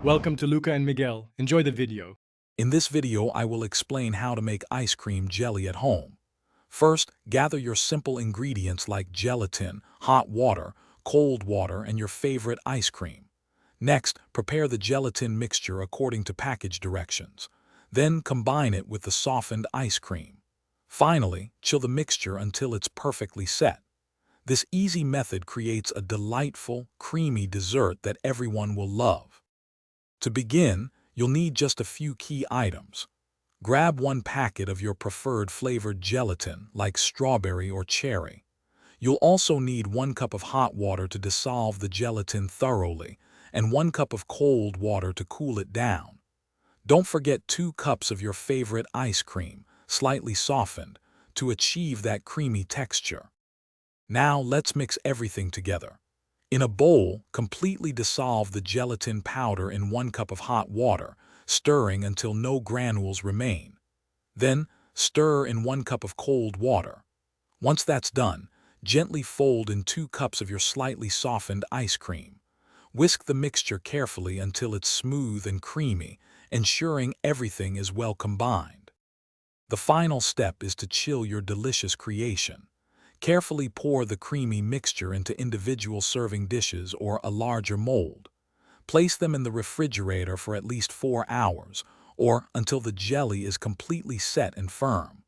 Welcome to Luca and Miguel. Enjoy the video. In this video, I will explain how to make ice cream jelly at home. First, gather your simple ingredients like gelatin, hot water, cold water, and your favorite ice cream. Next, prepare the gelatin mixture according to package directions. Then combine it with the softened ice cream. Finally, chill the mixture until it's perfectly set. This easy method creates a delightful, creamy dessert that everyone will love. To begin, you'll need just a few key items. Grab one packet of your preferred flavored gelatin, like strawberry or cherry. You'll also need 1 cup of hot water to dissolve the gelatin thoroughly, and 1 cup of cold water to cool it down. Don't forget 2 cups of your favorite ice cream, slightly softened, to achieve that creamy texture. Now let's mix everything together. In a bowl, completely dissolve the gelatin powder in 1 cup of hot water, stirring until no granules remain. Then, stir in 1 cup of cold water. Once that's done, gently fold in 2 cups of your slightly softened ice cream. Whisk the mixture carefully until it's smooth and creamy, ensuring everything is well combined. The final step is to chill your delicious creation. Carefully pour the creamy mixture into individual serving dishes or a larger mold. Place them in the refrigerator for at least 4 hours, or until the jelly is completely set and firm.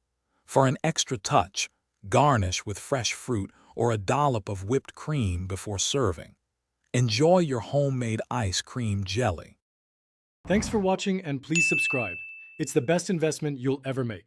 For an extra touch, garnish with fresh fruit or a dollop of whipped cream before serving. Enjoy your homemade ice cream jelly. Thanks for watching and please subscribe. It's the best investment you'll ever make.